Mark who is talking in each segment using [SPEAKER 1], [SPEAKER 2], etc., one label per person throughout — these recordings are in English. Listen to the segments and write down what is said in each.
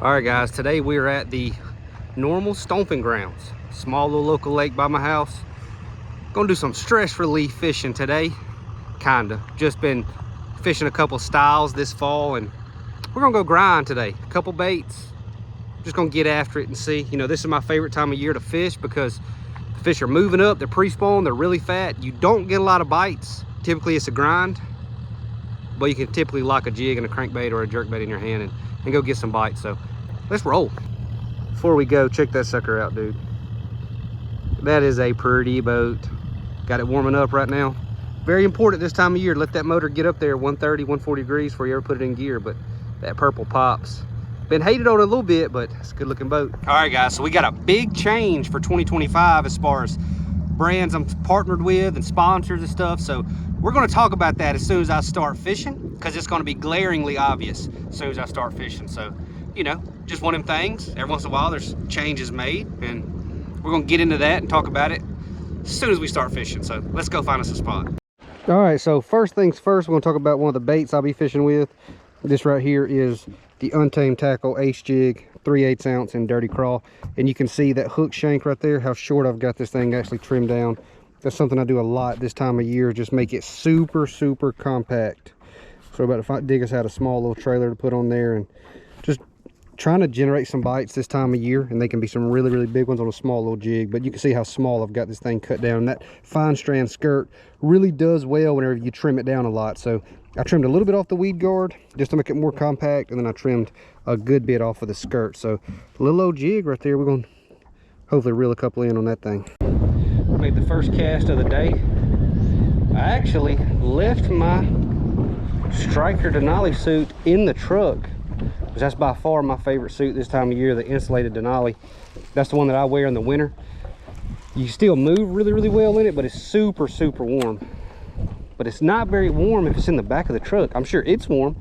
[SPEAKER 1] All right, guys, today we are at the normal stomping grounds, small little local lake by my house. Gonna do some stress relief fishing today. Kinda just been fishing a couple styles this fall, and we're gonna go grind today. A couple baits, just gonna get after it and see. You know, this is my favorite time of year to fish because the fish are moving up, they're pre-spawn, they're really fat. You don't get a lot of bites. Typically it's a grind, but you can typically lock a jig and a crankbait or a jerkbait in your hand and go get some bites. So let's roll. Before we go, check that sucker out, dude. That is a pretty boat. Got it warming up right now. Very important this time of year to let that motor get up there 130, 140 degrees before you ever put it in gear, but that purple pops. Been hated on it a little bit, but it's a good looking boat. All right, guys, so we got a big change for 2025 as far as brands I'm partnered with and sponsors and stuff. So we're gonna talk about that as soon as I start fishing, because it's gonna be glaringly obvious as soon as I start fishing. So, you know, just one of them things. Every once in a while there's changes made, and we're gonna get into that and talk about it as soon as we start fishing. So let's go find us a spot. All right, so first things first, we're gonna talk about one of the baits I'll be fishing with. This right here is the Untamed Tackle Ace Jig, 3/8 ounce in Dirty Craw. And you can see that hook shank right there, how short I've got this thing actually trimmed down. That's something I do a lot this time of year, just make it super, super compact. So we're about to dig us out a small little trailer to put on there, and just trying to generate some bites this time of year, and they can be some really, really big ones on a small little jig. But you can see how small I've got this thing cut down. And that fine strand skirt really does well whenever you trim it down a lot. So I trimmed a little bit off the weed guard just to make it more compact, and then I trimmed a good bit off of the skirt. So a little old jig right there. We're gonna hopefully reel a couple in on that thing. Made the first cast of the day. I actually left my striker Denali suit in the truck. That's by far my favorite suit this time of year, the insulated Denali. That's the one that I wear in the winter. You still move really, really well in it, but it's super, super warm. But it's not very warm if it's in the back of the truck. I'm sure it's warm,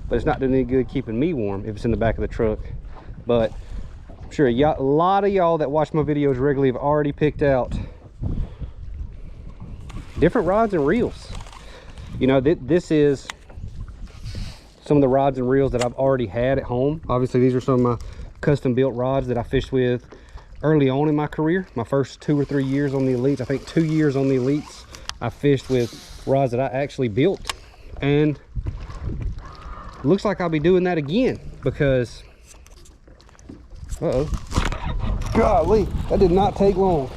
[SPEAKER 1] but it's not doing any good keeping me warm if it's in the back of the truck. But I'm sure a lot of y'all that watch my videos regularly have already picked out different rods and reels. You know, this is some of the rods and reels that I've already had at home. Obviously, these are some of my custom built rods that I fished with early on in my career. My first 2 or 3 years on the Elites, I think 2 years on the Elites, I fished with rods that I actually built. And it looks like I'll be doing that again because, uh-oh. Golly, that did not take long.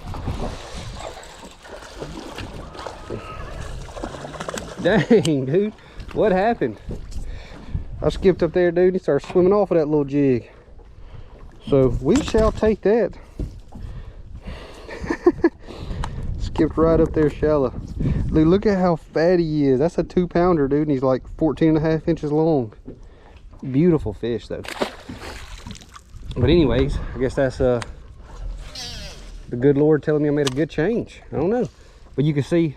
[SPEAKER 1] Dang, dude, what happened? I skipped up there, dude, and he started swimming off of that little jig. So we shall take that. Skipped right up there shallow. Dude, look at how fat he is. That's a 2-pounder, dude, and he's like 14.5 inches long. Beautiful fish, though. But anyways, I guess that's the good Lord telling me I made a good change. I don't know. But you can see,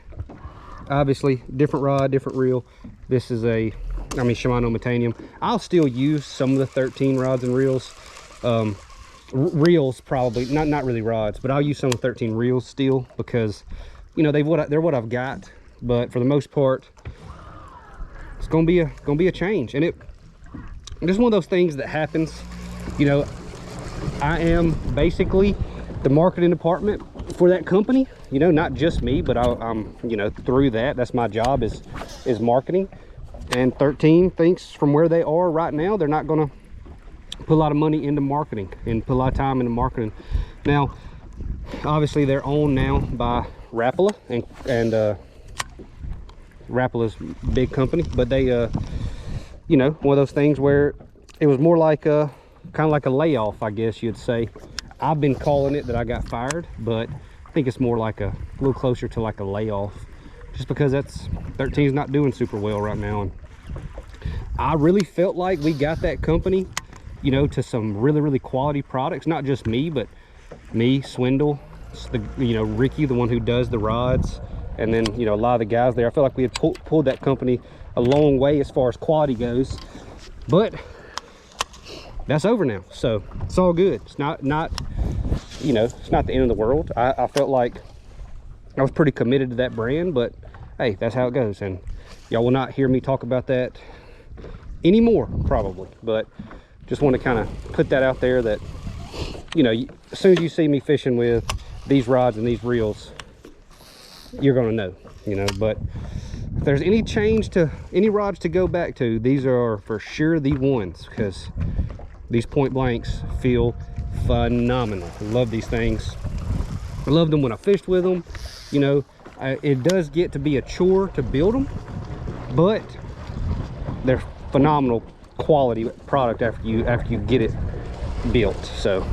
[SPEAKER 1] obviously, different rod, different reel. This is a, Shimano Metanium. I'll still use some of the 13 rods and reels. Reels probably, not really rods, but I'll use some of the 13 reels still because, you know, they're what I've got. But for the most part, it's gonna be a change, and it's one of those things that happens. You know, I am basically the marketing department for that company. You know, not just me, but I'm you know, through that's my job is marketing. And 13 thinks from where they are right now, they're not gonna put a lot of money into marketing and put a lot of time into marketing. Now, obviously they're owned now by Rapala, and Rapala's big company, but they, you know, one of those things where it was more like kind of like a layoff, I guess you'd say. I've been calling it that I got fired, but I think it's more like a little closer to like a layoff, just because 13's not doing super well right now. And I really felt like we got that company, you know, to some really, really quality products. Not just me, but me, Swindle, you know, Ricky, the one who does the rods, and then, you know, a lot of the guys there. I feel like we had pulled that company a long way as far as quality goes, but that's over now, so it's all good. It's not you know, it's not the end of the world. I felt like I was pretty committed to that brand, but hey, that's how it goes, and y'all will not hear me talk about that anymore probably. But just want to kind of put that out there that, you know, as soon as you see me fishing with these rods and these reels, you're going to know, you know. But if there's any change to any rods to go back to, these are for sure the ones, because these point blanks feel phenomenal. I love these things. I loved them when I fished with them. You know, it does get to be a chore to build them, but they're phenomenal quality product after you get it built. So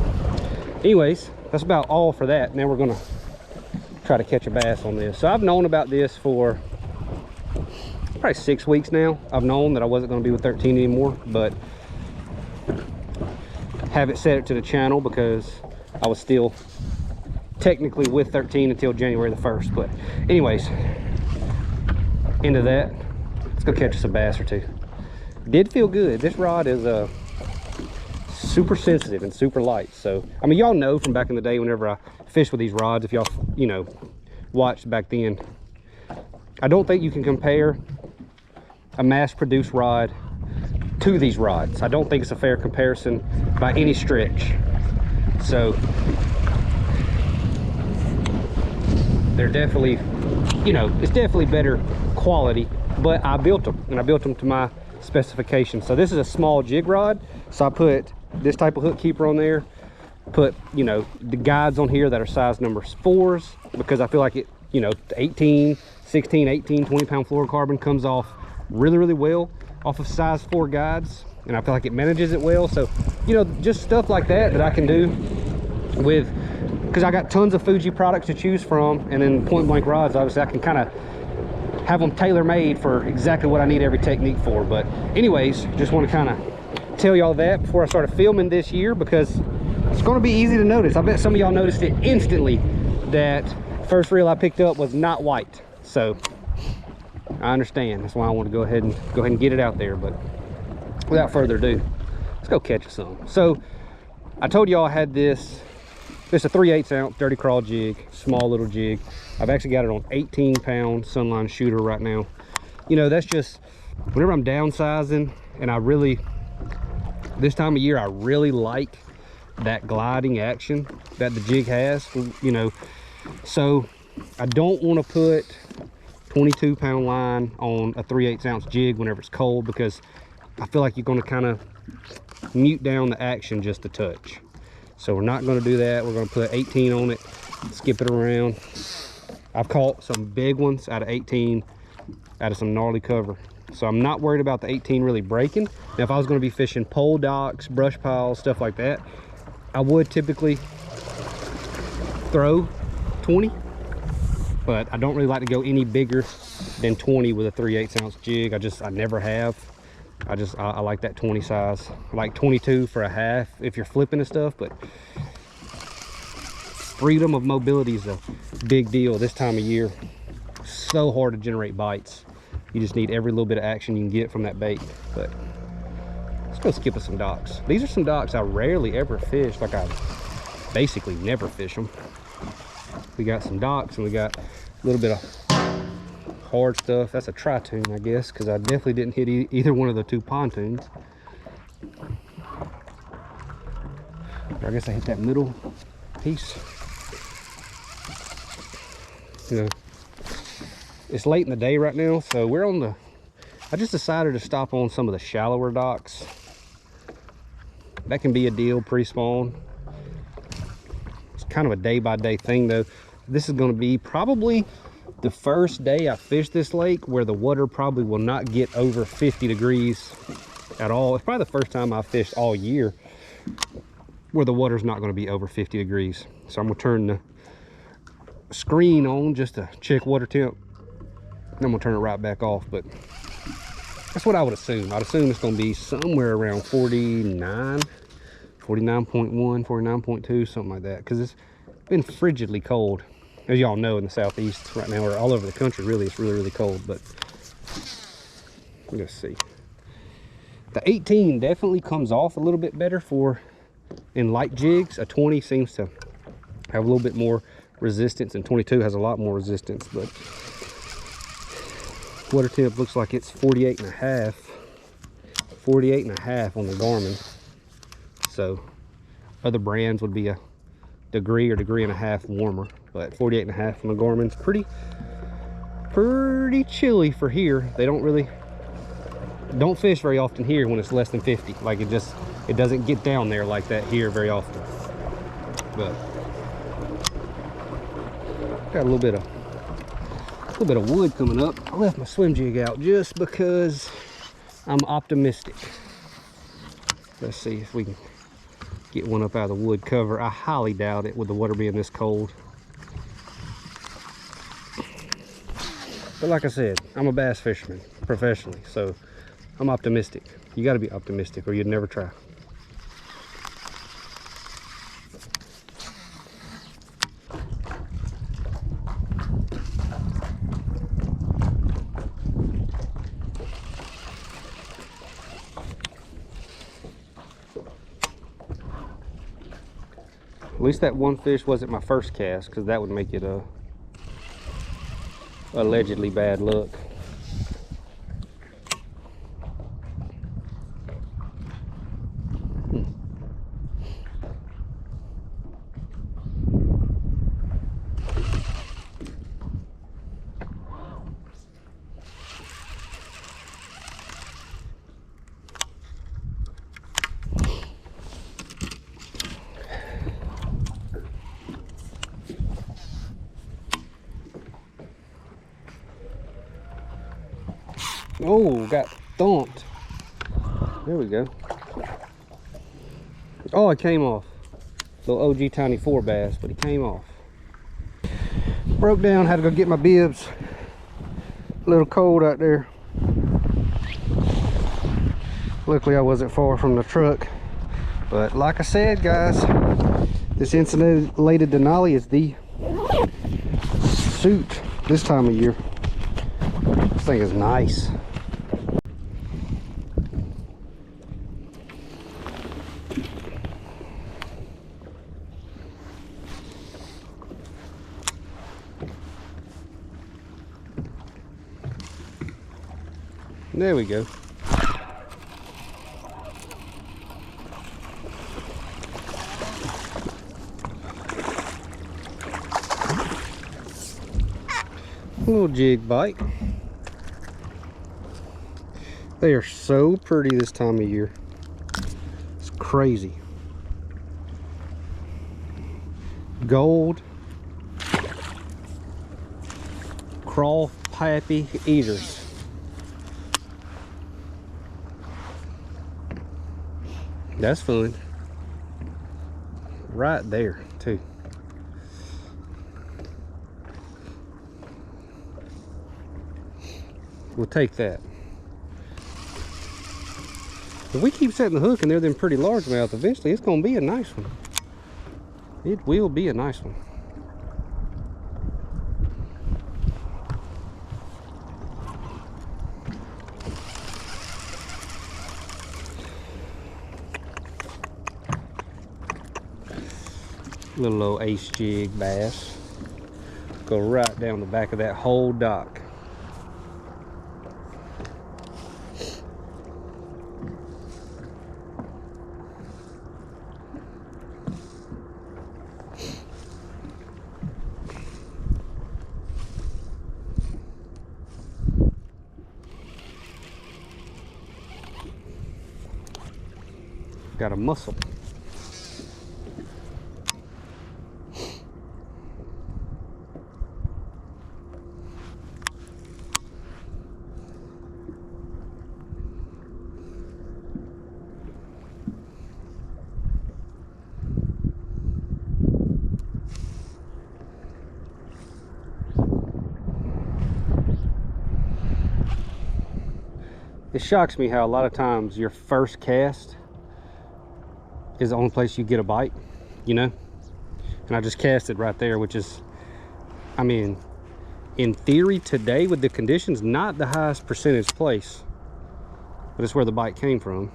[SPEAKER 1] anyways, that's about all for that. Now we're gonna try to catch a bass on this. So I've known about this for probably 6 weeks now. I've known that I wasn't going to be with 13 anymore, but haven't set it to the channel because I was still technically with 13 until January the 1st. But anyways, into that, let's go catch us a bass or two. Did feel good. This rod is super sensitive and super light. So I mean, y'all know from back in the day whenever I fished with these rods, if y'all, you know, watched back then, I don't think you can compare a mass-produced rod to these rods. I don't think it's a fair comparison by any stretch. So they're definitely, you know, it's definitely better quality, but I built them, and I built them to my specifications. So this is a small jig rod, so I put this type of hook keeper on there, put, you know, the guides on here that are size number 4s, because I feel like it, you know, 18, 16, 18, 20 pound fluorocarbon comes off really well off of size 4 guides, and I feel like it manages it well. So, you know, just stuff like that I can do with, because I got tons of Fuji products to choose from, and then point blank rods, obviously I can kind of have them tailor-made for exactly what I need every technique for. But anyways, just want to kind of tell y'all that before I started filming this year, because it's going to be easy to notice. I bet some of y'all noticed it instantly that first reel I picked up was not white. So I understand. That's why I want to go ahead and get it out there. But without further ado, let's go catch some. So I told y'all I had this is a 3/8 ounce dirty crawl jig, small little jig. I've actually got it on 18 pound Sunline shooter right now. You know, that's just whenever I'm downsizing, and I really, this time of year, I really like that gliding action that the jig has, you know. So I don't want to put 22 pound line on a 3/8 ounce jig whenever it's cold, because I feel like you're going to kind of mute down the action just a touch. So we're not going to do that. We're going to put 18 on it, skip it around. I've caught some big ones out of 18, out of some gnarly cover. So I'm not worried about the 18 really breaking. Now, if I was going to be fishing pole docks, brush piles, stuff like that, I would typically throw 20. But I don't really like to go any bigger than 20 with a 3/8 ounce jig. I never have. I like that 20 size. I like 22 for a half if you're flipping and stuff, but freedom of mobility is a big deal this time of year. So hard to generate bites. You just need every little bit of action you can get from that bait. But let's go skip us some docks. These are some docks I rarely ever fish. Like, I basically never fish them. We got some docks, and we got a little bit of hard stuff. That's a tri-tune, I guess, because I definitely didn't hit either one of the 2 pontoons. I guess I hit that middle piece. You know, it's late in the day right now, so we're on the, I just decided to stop on some of the shallower docks. That can be a deal pre-spawn. It's kind of a day-by-day thing, though. This is going to be probably the first day I fish this lake where the water probably will not get over 50 degrees at all. It's probably the first time I've fished all year where the water's not going to be over 50 degrees. So I'm going to turn the screen on just to check water temp. And I'm going to turn it right back off. But that's what I would assume. I'd assume it's going to be somewhere around 49, 49.1, 49.2, something like that. Because it's been frigidly cold. As y'all know, in the southeast right now, or all over the country, really, it's really cold. But let's see. The 18 definitely comes off a little bit better for in light jigs. A 20 seems to have a little bit more resistance, and 22 has a lot more resistance. But water temp looks like it's 48 and a half. 48 and a half on the Garmin. So other brands would be a degree or degree and a half warmer, but 48.5 on the Garmin's pretty chilly for here. They don't fish very often here when it's less than 50. Like it doesn't get down there like that here very often. But got a little bit of wood coming up. I left my swim jig out just because I'm optimistic. Let's see if we can get one up out of the wood cover. I highly doubt it with the water being this cold. But like I said, I'm a bass fisherman professionally, so I'm optimistic. You got to be optimistic or you'd never try. At least that one fish wasn't my first cast, because that would make it allegedly bad luck. Oh, got thumped. There we go. Oh, it came off. Little OG Tiny 4 bass, but he came off. Broke down, had to go get my bibs. A little cold out there. Luckily I wasn't far from the truck. But like I said, guys, this insulated Denali is the suit this time of year. This thing is nice. There we go. A little jig bite. They are so pretty this time of year. It's crazy. Gold craw pappy eaters. That's fun. Right there, too. We'll take that. If we keep setting the hook and they're them pretty largemouth, eventually it's going to be a nice one. It will be a nice one. Little old ace jig bass. Go right down the back of that whole dock. Got a mussel. It shocks me how a lot of times your first cast is the only place you get a bite, you know? And I just cast it right there, which is, I mean, in theory today with the conditions, not the highest percentage place, but it's where the bite came from.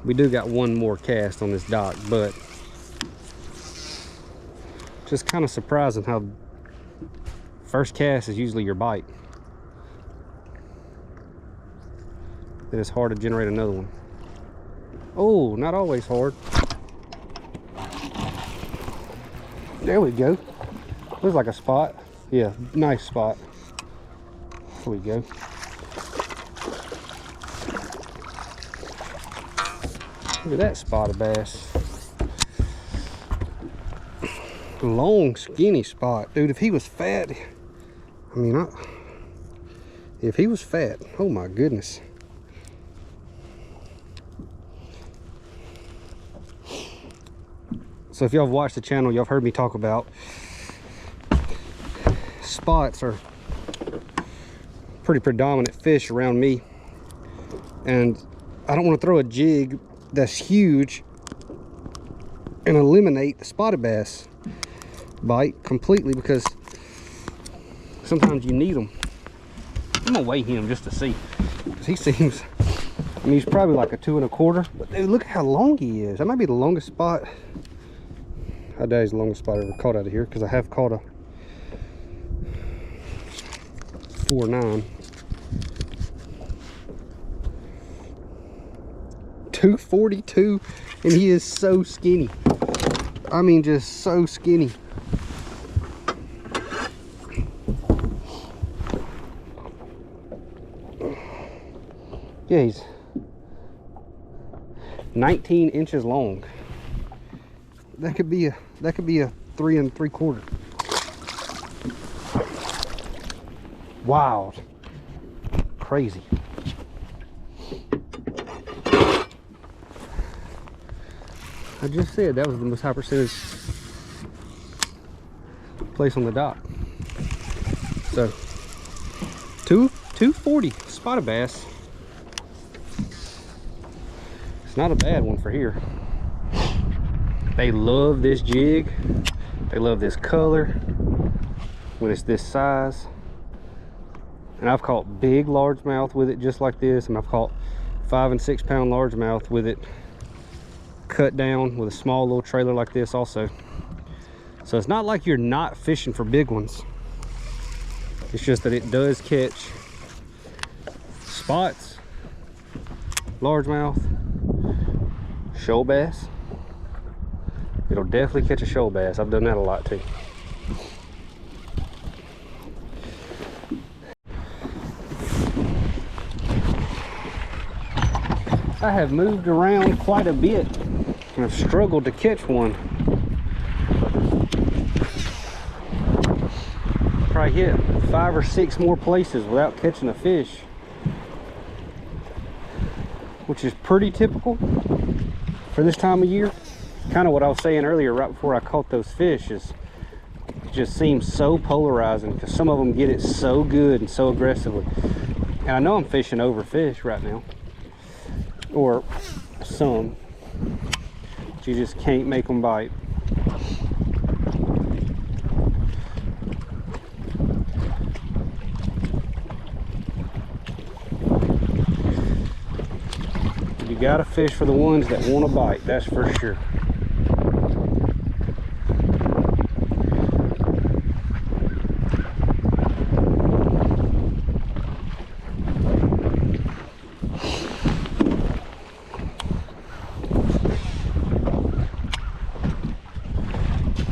[SPEAKER 1] We do got one more cast on this dock, but just kind of surprising how first cast is usually your bite. Then it's hard to generate another one. Oh, not always hard. There we go. Looks like a spot. Yeah, nice spot. There we go. Look at that spotted bass. Long, skinny spot. Dude, if he was fat, I mean, if he was fat, oh my goodness. So if y'all have watched the channel, y'all have heard me talk about spots are pretty predominant fish around me. And I don't want to throw a jig that's huge and eliminate the spotted bass bite completely, because sometimes you need them. I'm gonna weigh him just to see, because he seems, I mean, he's probably like a 2 1/4, but dude, look how long he is. That might be the longest spot. I doubt he's the longest spot I ever caught out of here, because I have caught a 4.9. 242, and he is so skinny. I mean, just so skinny. Yeah, he's 19 inches long. That could be a 3 3/4. Wild. Crazy. I just said that was the most high percentage place on the dock. So 240 spotted bass. It's not a bad one for here. They love this jig. They love this color when it's this size. And I've caught big largemouth with it just like this, and I've caught 5 and 6 pound largemouth with it cut down with a small little trailer like this also. So it's not like you're not fishing for big ones. It's just that it does catch spots, largemouth, shoal bass. It'll definitely catch a shoal bass. I've done that a lot too. I have moved around quite a bit and I've struggled to catch one. Probably hit 5 or 6 more places without catching a fish, which is pretty typical for this time of year. Kind of what I was saying earlier right before I caught those fish is it just seems so polarizing, because some of them get it so good and so aggressively. And I know I'm fishing over fish right now, or some, but you just can't make them bite. You gotta fish for the ones that want to bite, that's for sure.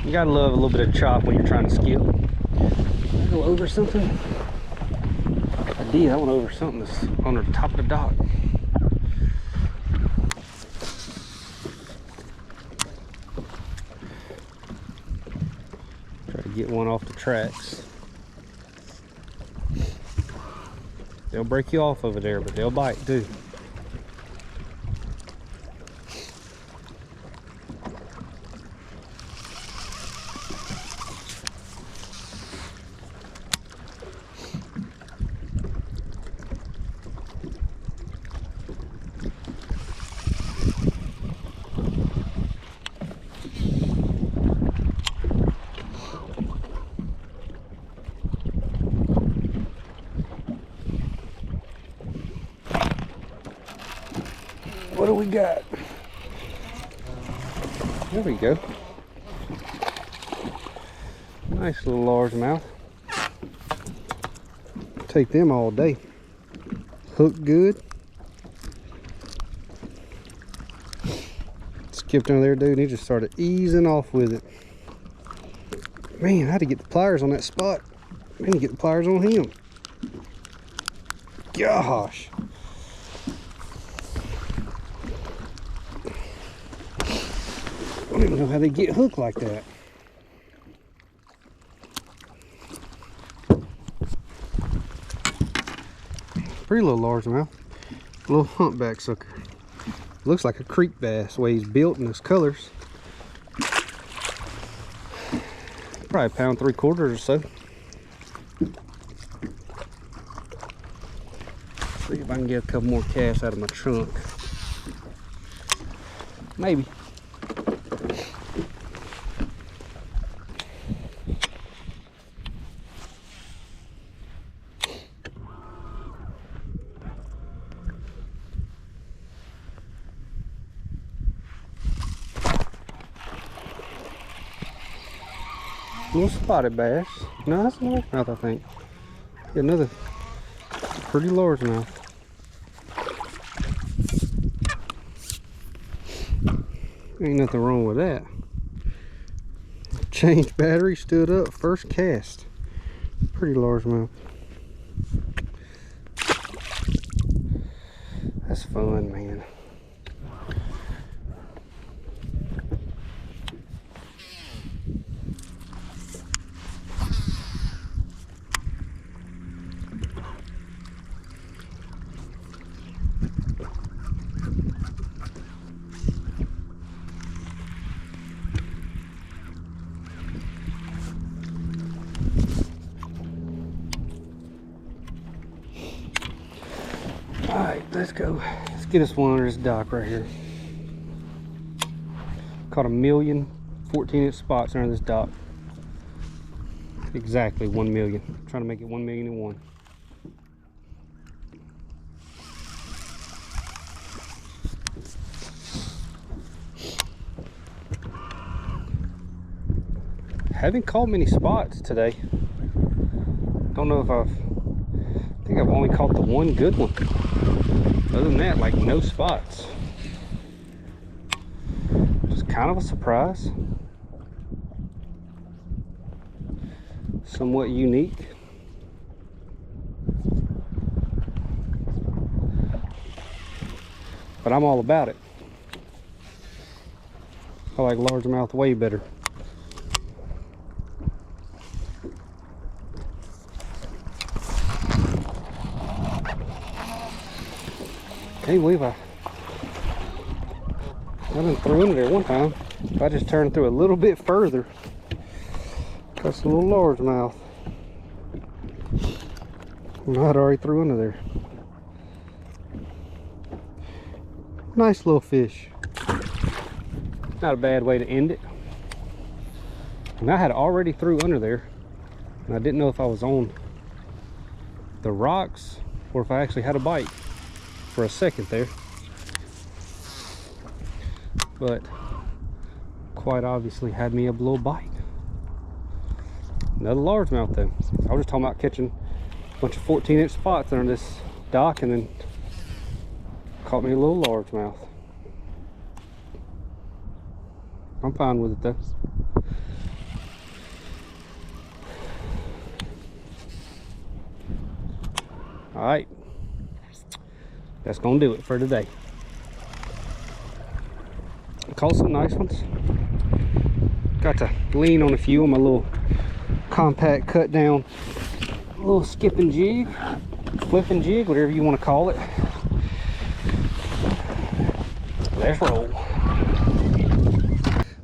[SPEAKER 1] You gotta love a little bit of chop when you're trying to skill. Did I go over something? I did. I went over something that's on the top of the dock. Try to get one off the tracks. They'll break you off over there, but they'll bite too. What do we got? There we go. Nice little largemouth. Take them all day. Hook good. skipped under there, dude, and he just started easing off with it. Man, I had to get the pliers on that spot. I didn't get the pliers on him. Gosh. I don't even know how they get hooked like that. Pretty little largemouth. Little humpback sucker. Looks like a creek bass the way he's built and his colors. Probably 1 3/4 pounds or so. See if I can get a couple more casts out of my trunk. Maybe. Little spotted bass. No, that's a largemouth, I think. Yeah, another pretty largemouth. Ain't nothing wrong with that. Changed battery, stood up, first cast. Pretty largemouth. That's fun, man. Alright, let's go. Let's get us one under this dock right here. Caught 1,000,000 14-inch spots under this dock. Exactly 1,000,000. I'm trying to make it 1,000,001. Haven't caught many spots today. Don't know if I think I've only caught the one good one. Other than that, like no spots. Just kind of a surprise. Somewhat unique. But I'm all about it. I like largemouth way better. Can't believe I done threw in there one time. If I just turned through a little bit further, that's a little largemouth. And I'd already threw under there. Nice little fish. Not a bad way to end it. And I had already threw under there, and I didn't know if I was on the rocks or if I actually had a bite for a second there, but quite obviously had me a little bite. Another largemouth though. I was just talking about catching a bunch of 14-inch spots under this dock, and then caught me a little largemouth. I'm fine with it though. All right. That's gonna do it for today. Caught some nice ones. Got to lean on a few on my little compact cut down, little skipping jig, flipping jig, whatever you want to call it. Let's roll.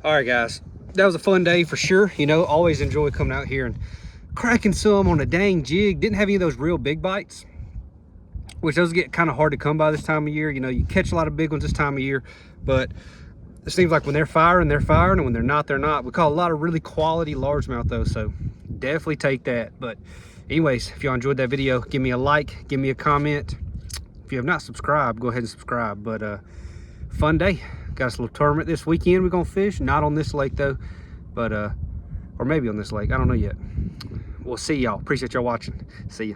[SPEAKER 1] All right, guys, that was a fun day for sure. You know, always enjoy coming out here and cracking some on a dang jig. Didn't have any of those real big bites, which those get kind of hard to come by this time of year. You know, you catch a lot of big ones this time of year, but it seems like when they're firing, and when they're not, they're not. We caught a lot of really quality largemouth though, so definitely take that. But anyways, if y'all enjoyed that video, give me a like, give me a comment. If you have not subscribed, go ahead and subscribe. But fun day. Got us a little tournament this weekend we're gonna fish. Not on this lake though, but or maybe on this lake, I don't know yet. We'll see y'all. Appreciate y'all watching. See ya.